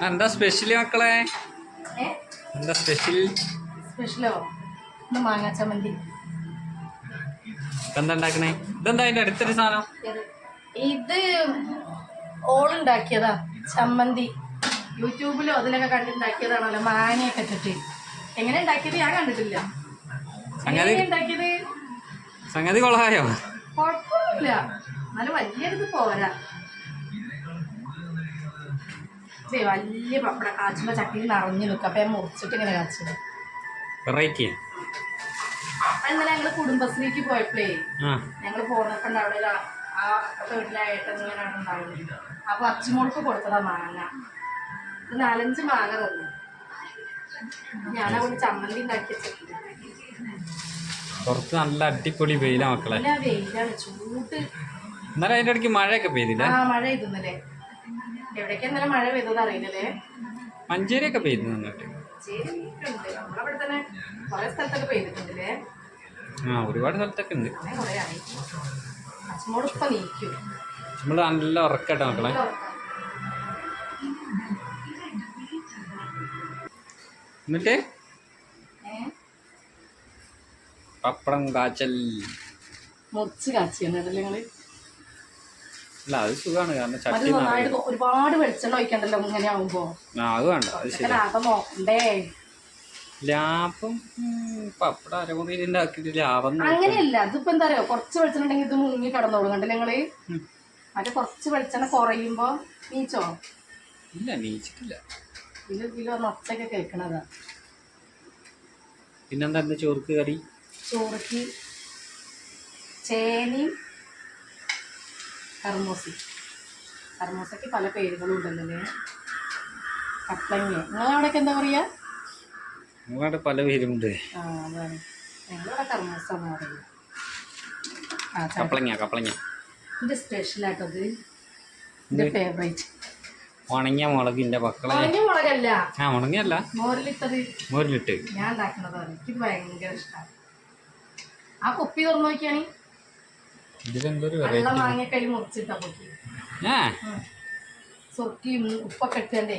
എന്താ സ്പെഷ്യൽ മക്കളെ? എന്താ സ്പെഷ്യൽ? സ്പെഷ്യലോ? മാങ്ങാ ചമ്മന്തി. എന്താ ഉണ്ടാക്കണേ? ഇതെന്താ അതിന്റെ അടുത്തൊരു സാധനം? ഇത് ഓളുണ്ടാക്കിയതാ ചമ്മന്തി. യൂട്യൂബിലോ അതിലൊക്കെ കണ്ടുണ്ടാക്കിയതാണല്ലോ, മാങ്ങയൊക്കെ ഇട്ടിട്ട്. എങ്ങനെ ഉണ്ടാക്കിയത് ഞാൻ കണ്ടിട്ടില്ല. ഉണ്ടാക്കിയത് സംഗതി കൊള്ളായോ? കുഴപ്പമൊന്നുമില്ല, എന്നാലും വലിയൊരിത് പോരാ. വലിയ പപ്പട കാച്ചുമ്പോ ചട്ടിയിൽ നിറഞ്ഞു നിൽക്കും. അപ്പൊ ഞാൻ മുറിച്ചിട്ട് ഇങ്ങനെ കാച്ചത്. വെറൈറ്റി. അങ്ങനെ ഞങ്ങള് കുടുംബശ്രീക്ക് പോയപ്പോഴേ ഞങ്ങള് പോന്നപ്പോ അവിടെ ആ വീട്ടിലെ ഏട്ടനിങ്ങനെയാണ് ഉണ്ടായിരുന്നത്. അപ്പൊ അച്ചുമോൾക്ക് കൊടുത്തതാ മാങ്ങ. ഇത് 4-5 മാങ്ങ തന്നു. ഞാനവിടെ ചമ്മന്തി ഉണ്ടാക്കി വെച്ചിട്ടുണ്ട്. പുറത്ത് നല്ല അടിപൊളി വെയിലാ മക്കളെ. വെയിലാണ്, ചൂട്. ഇന്നലെ അതിന്റെ ഇടയ്ക്ക് മഴയൊക്കെ പെയ്തില്ലേ? ആ, മഴ പെയ്തുന്നല്ലേ. എവിടേക്കാ ഇന്നലെ മഴ പെയ്തത് അറിയില്ലല്ലേ. മഞ്ചേരിയൊക്കെ പെയ്തു നിന്നിട്ട്. നമ്മളവിടെ തന്നെ കുറെ സ്ഥലത്തൊക്കെ പെയ്തിട്ടുണ്ടല്ലേ. ഒരുപാട് സ്ഥലത്തൊക്കെ ഉണ്ട്. അച്ഛനോടിപ്പൊ നീക്കും. നമ്മള് നല്ല ഉറക്കട്ടെ മക്കളെ. എന്നിട്ട് പപ്പടം കാച്ചൽ മുറിച്ച് കാച്ചിയല്ലേ നിങ്ങള്? അല്ല, അത് സുഖമാണ്. കാരണം ചട്ടി ഒരുപാട് വെളിച്ചെണ്ണ ഒഴിക്കണ്ടല്ലോ ഇങ്ങനെ ആവുമ്പോ. അത് വേണ്ട, അത് ശരി. ലാഭം നോക്കണ്ടേ? ലാഭം പപ്പടം അരമുറിയിൽ ഉണ്ടാക്കിയിട്ട് ലാഭം അങ്ങനെയല്ല. ഇതിപ്പോ എന്താ പറയാ, കുറച്ച് വെളിച്ചെണ്ണ ഉണ്ടെങ്കിൽ ഇത് മുങ്ങി കടന്നോളൂ. കണ്ടല്ലേ നിങ്ങള്? മറ്റേ കുറച്ച് വെളിച്ചെണ്ണ കുറയുമ്പോ നീച്ചോ? ഇല്ല, നീച്ചിട്ടില്ല. കിലോ ഒച്ചയൊക്കെ കേൾക്കണതാ. പിന്നെന്താ ചോർക്ക് കറി? ചോറക്ക് ചേനയും കർമൂസയ്ക്ക് പല പേരുകളും ഉണ്ടല്ലേ. കപ്ലങ്ങ നിങ്ങളവിടെയൊക്കെ എന്താ പറയാ? നിങ്ങളുടെ പല പേരുമുണ്ട്. അതാണ്. ഞങ്ങളിവിടെ കർമൂസ എന്ന് പറയുന്നത്. കപ്ലങ്ങ ഇതിന്റെ സ്പെഷ്യലായിട്ടത്, എന്റെ ഫേവറേറ്റ്. ഉണങ്ങിയ മുളകിന്റെ മക്കളെ. ഉണങ്ങിയ മുളകല്ല, ഉണങ്ങിയല്ല, മോരിലിട്ട് ഞാൻ ഉണ്ടാക്കുന്നതാണ്. എനിക്ക് ഭയങ്കര ഇഷ്ടമാണ്. ആ കുപ്പി തുറന്നു നോക്കിയാണ് വെള്ള മാങ്ങക്കൈ മുറിച്ചിട്ടാ പൊക്കി. സുർക്കിയും ഉപ്പൊക്കെ ഇട്ടേ.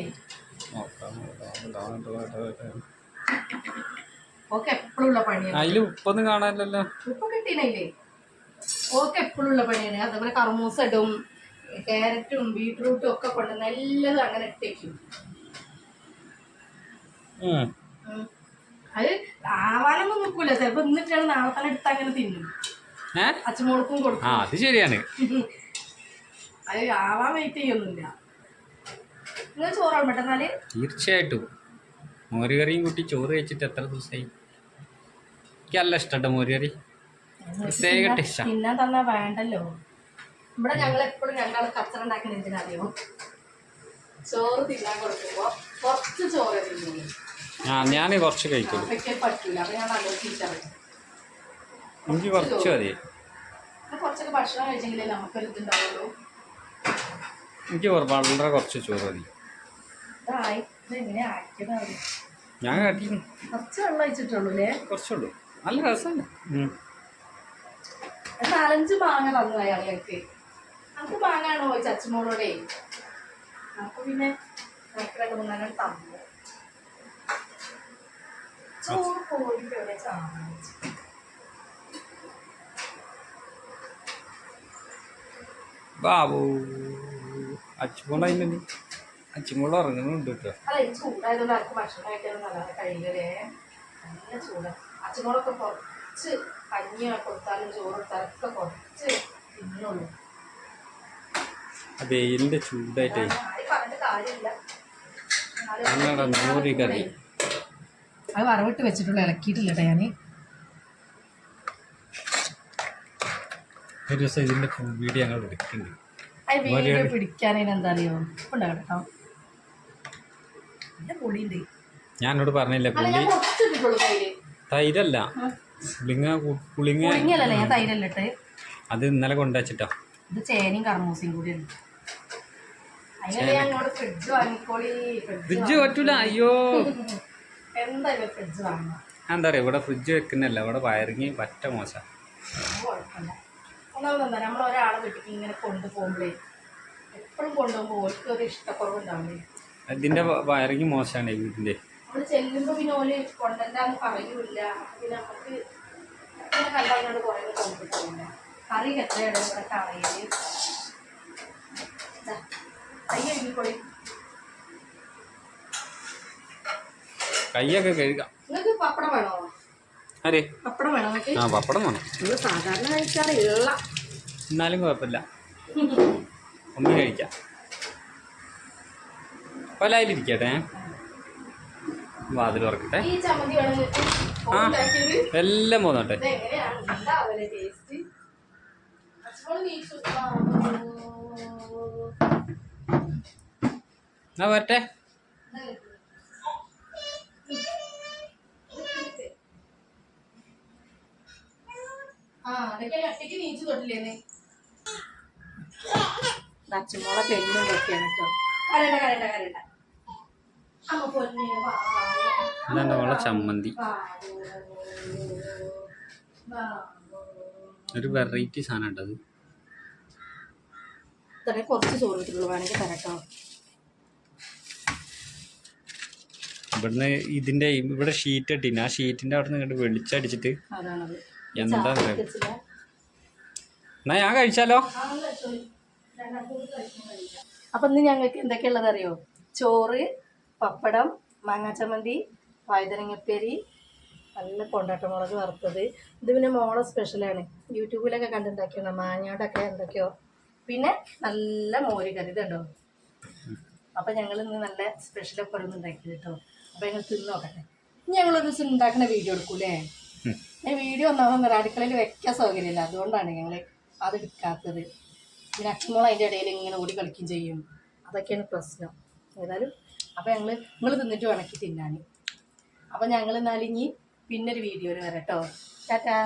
ഓക്കെ എപ്പോഴും ഉള്ള പണിയാണ്. അതില് ഉപ്പൊന്നും കാണാനില്ലല്ലോ. ഉപ്പൊക്കെ ഇട്ടീനല്ലേ? ഓക്കെ എപ്പോഴും ഉള്ള പണിയാണ്. അതേപോലെ കർമൂസ ഇടും, ക്യാരറ്റും ബീട്രൂട്ടും ഒക്കെ കൊണ്ടുവന്ന് എല്ലാതും അങ്ങനെ ഇട്ടേക്കും. അത് ആവാനൊന്നും നോക്കൂല. ചിലപ്പോ ഇന്നിട്ടാണ് നാളെ തന്നെ എടുത്ത് അങ്ങനെ തിന്നും. അച്ഛനോൾക്കും കൊടുക്കും. അത് ശരിയാണ്. അത് ആവാൻ വെയിറ്റ് ചെയ്യൊന്നുമില്ല. നിങ്ങൾ ചോറാണ് പെട്ടെന്നാല്? തീർച്ചയായിട്ടും. മോരുകറിയും കൂട്ടി ചോറ് കഴിച്ചിട്ട് എത്ര ദിവസമായി? എനിക്ക് നല്ല ഇഷ്ടട്ടോ മോരുകറി. പ്രത്യേക ടേസ്റ്റാ. തിന്നാൻ തന്നാ വേണ്ടല്ലോ. ഇവിടെ ഞങ്ങൾ എപ്പോഴും രണ്ടാൾ കച്ചറ ഉണ്ടാക്കുന്ന എന്തിനറിയോ? ചോറ് തിന്നാൻ കൊടുക്കുമ്പോ കുറച്ച് ചോറ് തിന്നുള്ളൂ. ഞാൻ കുറച്ച് കഴിക്കുള്ളൂ. പറ്റൂല. അപ്പൊ ഞാൻ ആലോചിച്ചറിയാം, എനിക്ക് കുറച്ച് മതി. കുറച്ചൊക്കെ ഭക്ഷണം കഴിച്ചെങ്കിലേ നമുക്കൊരു ഇതുണ്ടാവുള്ളൂ. എനിക്ക് വളരെ കുറച്ച് ചോറ് മതി. ഞാൻ കാട്ടി കുറച്ച് വെള്ളം ഒഴിച്ചിട്ടുള്ളൂ അല്ലേ? കുറച്ചുള്ളൂ. നല്ല രസമല്ലേ? 4-5 മാങ്ങ തന്നു അയാൾക്ക്. നമുക്ക് മാങ്ങാണോ ചോദിച്ച അച്ഛനോടോടെ. അപ്പൊ പിന്നെ 2-3 തന്നു. ചോറ് കോഴിക്ക് എവിടെ ബാബു അച്ചുമോളായില്ലേ? അച്ചുമോള് ഇറങ്ങുന്നുണ്ട് കേട്ടോ. അല്ല, ഈ ചൂടായതുകൊണ്ട് ആർക്കും ഭക്ഷണം കഴിക്കാനും നല്ല കഴിയില്ലേ. നല്ല ചൂടാ. അച്ഛനോടൊക്കെ കുറച്ച് കഞ്ഞി കൊടുത്താലും ചോറ് കൊടുത്താലൊക്കെ കുറച്ച് തിന്നുള്ളൂ. വെയിലിന്റെ ചൂടായിട്ടേ. പറഞ്ഞിട്ട് കാര്യമില്ല. കറി അത് വറവിട്ട് വെച്ചിട്ടുള്ള ഇളക്കിയിട്ടില്ല കേട്ടോ ഞാൻ. ഒരു ദിവസം ഇതിന്റെ വീഡിയോ ഞങ്ങൾ എടുക്കുന്നുണ്ട്. വീഡിയോ പിടിക്കാനതിന് എന്താ അറിയോ ഉണ്ടോ കേട്ടോ. പൊടിയുണ്ട്. ഞാൻ എന്നോട് പറഞ്ഞില്ലേ പുളി തൈരല്ല, പുളിങ്ങല്ലേ. ഞാൻ തൈരല്ല ഇട്ട്. അത് ഇന്നലെ കൊണ്ടുവച്ചിട്ടോ. ഇത് ചേനയും കർമൂസയും കൂടി ഉണ്ട്. ഫ്രിഡ്ജ് പറ്റൂല. അയ്യോ, എന്തായാലും ഫ്രിഡ്ജ് വാങ്ങണം. എന്താ പറയാ, ഇവിടെ ഫ്രിഡ്ജ് വെക്കുന്നില്ല. ഇവിടെ വയറിങ് പറ്റ മോശം. കുഴപ്പമില്ല. ഒന്നാമതെന്താ, നമ്മളൊരാളെ വീട്ടിൽ ഇങ്ങനെ കൊണ്ടുപോകുമ്പോഴേ എപ്പോഴും കൊണ്ടുപോകുമ്പോൾ ഓർക്ക് ഒരു ഇഷ്ടക്കുറവുണ്ടാവില്ലേ. ഇതിൻ്റെ വയറിങ് മോശമാണ് വീടിൻ്റെ. നമ്മൾ ചെല്ലുമ്പോൾ പിന്നെ ഓല് കൊണ്ടല്ലാന്ന് പറയൂല. പിന്നെ നമുക്ക് പിന്നെ കണ്ടവനോട് കുറേ കൊണ്ടിട്ടില്ല. കറി എത്രയാണ് ഇവിടെ കളയല്. കൈ കഴുകിക്കൊള്ളി. കൈയൊക്കെ കഴുകാം. നിങ്ങൾക്ക് പപ്പടം വേണോ? അരെ പപ്പടം വേണോ നിങ്ങൾക്ക്? ആ പപ്പടം വേണം. നിങ്ങൾ സാധാരണ കഴിക്കാറില്ല. എന്നാലും കുഴപ്പമില്ല, ഒന്ന് കഴിക്കാം. പലായിലിരിക്കട്ടെ, വാതിൽ തുറക്കട്ടെ. ഈ ചമ്മന്തി വേണം ആ എല്ലാം പോന്നോട്ടെ. എന്നാ വരട്ടെ. അച്ഛമോളെ പെണ്ണും ഒക്കെയാണ് കേട്ടോ. കരണ്ട കരണ്ട കരണ്ട. അമ്മ പൊന്നെ ഇതാണ് അവളെ ചമ്മന്തി. ഒരു വെറൈറ്റി സാധനം ഉണ്ടത്. കുറച്ച് ചോറ് കിട്ടുള്ളൂ, വേണമെങ്കിൽ തരട്ടോ. ഇവിടുന്ന് ഇതിന്റെ ഇവിടെ ഷീറ്റ് ഇട്ടിന്, ആ ഷീറ്റിന്റെ അവിടെ നിന്ന് വെളിച്ചടിച്ചിട്ട് എന്താ എന്നാ ഞാൻ കഴിച്ചാലോ. അപ്പൊ ഇന്ന് ഞങ്ങൾക്ക് എന്തൊക്കെയുള്ളത് അറിയോ? ചോറ്, പപ്പടം, മാങ്ങാച്ചമ്മന്തി, വഴുതനങ്ങപ്പേരി, നല്ല കൊണ്ടാട്ടമുളക് വറുത്തത്. ഇത് പിന്നെ മോളെ സ്പെഷ്യലാണ്, യൂട്യൂബിലൊക്കെ കണ്ടുണ്ടാക്കിയാണ്, മാങ്ങയോടൊക്കെ എന്തൊക്കെയോ. പിന്നെ നല്ല മോര് കറി ഇതുണ്ടോ. അപ്പൊ ഞങ്ങൾ ഇന്ന് നല്ല സ്പെഷ്യലൊക്കെ ഒരു ഉണ്ടാക്കിയത് കേട്ടോ. അപ്പൊ ഞങ്ങൾ തിന്ന് നോക്കട്ടെ. ഇനി ഞങ്ങളൊരു ദിവസം ഉണ്ടാക്കുന്ന വീഡിയോ എടുക്കൂലേ? വീഡിയോ ഒന്നാമത് അടുക്കളയിൽ വെക്കാൻ സൗകര്യമില്ല, അതുകൊണ്ടാണ് ഞങ്ങൾ അത് എടുക്കാത്തത്. പിന്നെ അച്ഛനോളം അതിൻ്റെ ഇടയിൽ ഇങ്ങനെ ഓടി കളിക്കുകയും ചെയ്യും, അതൊക്കെയാണ് പ്രശ്നം. ഏതായാലും അപ്പോൾ നിങ്ങൾ തിന്നിട്ട് ഉണക്കി തിന്നാൻ. അപ്പോൾ ഞങ്ങൾ എന്നാലും ഇനി പിന്നൊരു വീഡിയോയിൽ വരാം കേട്ടോ. ടാറ്റാ.